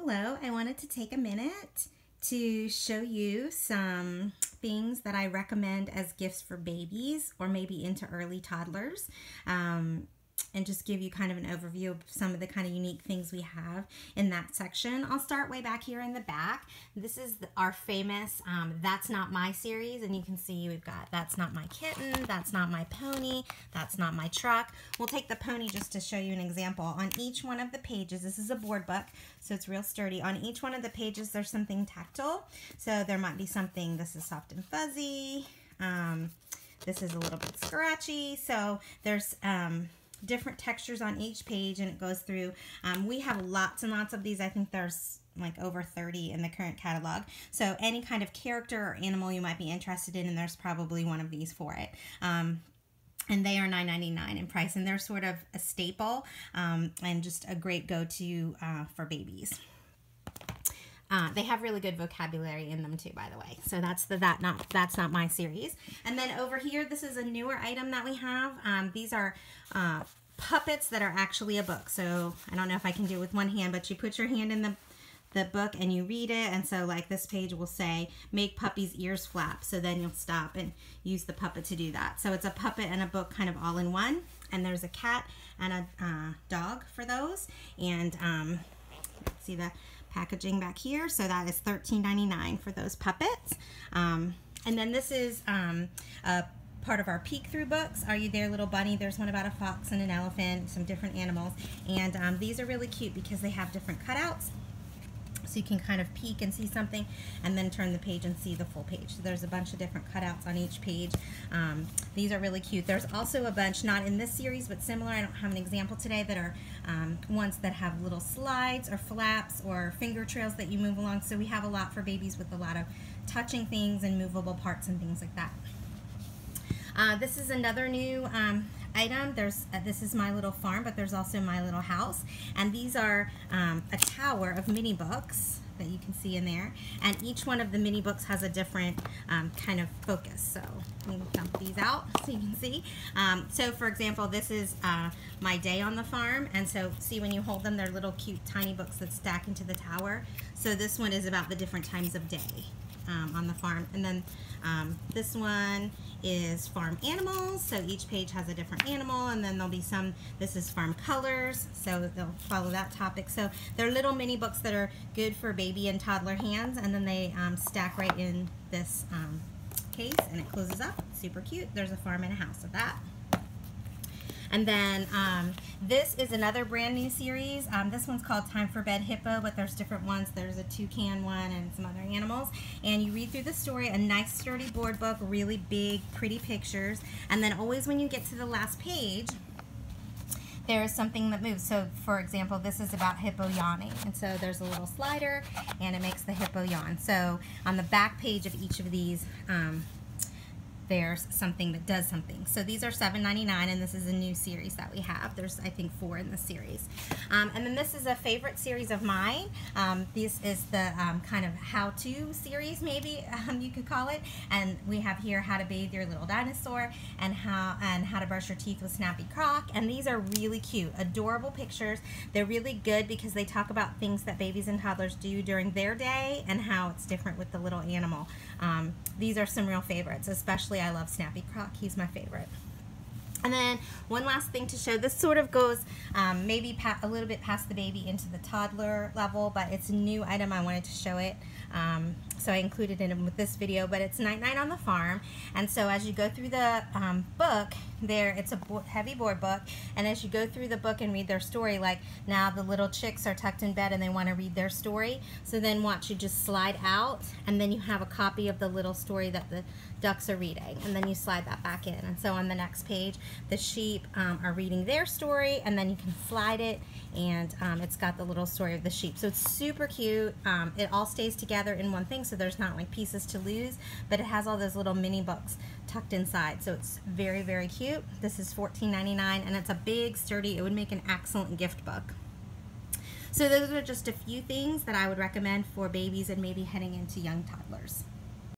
Hello, I wanted to take a minute to show you some things that I recommend as gifts for babies or maybe into early toddlers. And just give you kind of an overview of some of the kind of unique things we have in that section. I'll start way back here in the back. This is our famous That's Not My series, and you can see we've got That's Not My Kitten, That's Not My Pony, That's Not My Truck. We'll take the pony just to show you an example. On each one of the pages, this is a board book, so it's real sturdy. On each one of the pages, there's something tactile. So there might be something, this is soft and fuzzy, this is a little bit scratchy, so there's different textures on each page, and it goes through. We have lots and lots of these. I think there's like over 30 in the current catalog. So any kind of character or animal you might be interested in, and there's probably one of these for it. And they are $9.99 in price, and they're sort of a staple and just a great go-to for babies. They have really good vocabulary in them too, by the way. So that's the That's Not My series. And then over here, this is a newer item that we have. These are puppets that are actually a book. So I don't know if I can do it with one hand, but you put your hand in the book and you read it. And so like this page will say, make puppy's ears flap. So then you'll stop and use the puppet to do that. So it's a puppet and a book kind of all in one. And there's a cat and a dog for those. And see the packaging back here, so that is $13.99 for those puppets. And then this is a part of our peek through books. Are You There, Little Bunny? There's one about a fox and an elephant, some different animals, and these are really cute because they have different cutouts, so you can kind of peek and see something and then turn the page and see the full page. So there's a bunch of different cutouts on each page. These are really cute. There's also a bunch, not in this series, but similar. I don't have an example today, that are ones that have little slides or flaps or finger trails that you move along. So we have a lot for babies with a lot of touching things and movable parts and things like that. This is another new item. This is My Little Farm, but there's also My Little House, and these are a tower of mini books that you can see in there, and each one of the mini books has a different kind of focus. So let me dump these out so you can see. So for example, this is My Day on the Farm, and so see when you hold them, they're little cute tiny books that stack into the tower. So this one is about the different times of day on the farm. And then this one is farm animals, so each page has a different animal, and then there'll be some, this is farm colors, so they'll follow that topic. So they're little mini books that are good for baby and toddler hands, and then they stack right in this case, and it closes up. Super cute. There's a farm and a house of that. And then this is another brand new series. This one's called Time for Bed Hippo, but there's different ones. There's a toucan one and some other animals. And you read through the story, a nice sturdy board book, really big, pretty pictures. And then always when you get to the last page, there is something that moves. So for example, this is about hippo yawning. And so there's a little slider and it makes the hippo yawn. So on the back page of each of these, there's something that does something. So these are $7.99, and this is a new series that we have. There's, I think, 4 in the series. And then this is a favorite series of mine. This is the kind of how-to series, maybe you could call it. And we have here How to Bathe Your Little Dinosaur and How to Brush Your Teeth with Snappy Croc. And these are really cute, adorable pictures. They're really good because they talk about things that babies and toddlers do during their day and how it's different with the little animal. These are some real favorites, especially I love Snappy Croc. He's my favorite. And then one last thing to show. This sort of goes maybe a little bit past the baby into the toddler level, but it's a new item. I wanted to show it. So I included it in with this video, but it's Night Night on the Farm. And so as you go through the book, it's a heavy board book, and as you go through the book and read their story, like now the little chicks are tucked in bed and they want to read their story, so then watch, you just slide out and then you have a copy of the little story that the ducks are reading, and then you slide that back in. And so on the next page, the sheep are reading their story, and then you can slide it, and it's got the little story of the sheep. So it's super cute. It all stays together in one thing, so there's not like pieces to lose, but it has all those little mini books tucked inside, so it's very, very cute. This is $14.99, and it's a big, sturdy, it would make an excellent gift book. So those are just a few things that I would recommend for babies and maybe heading into young toddlers.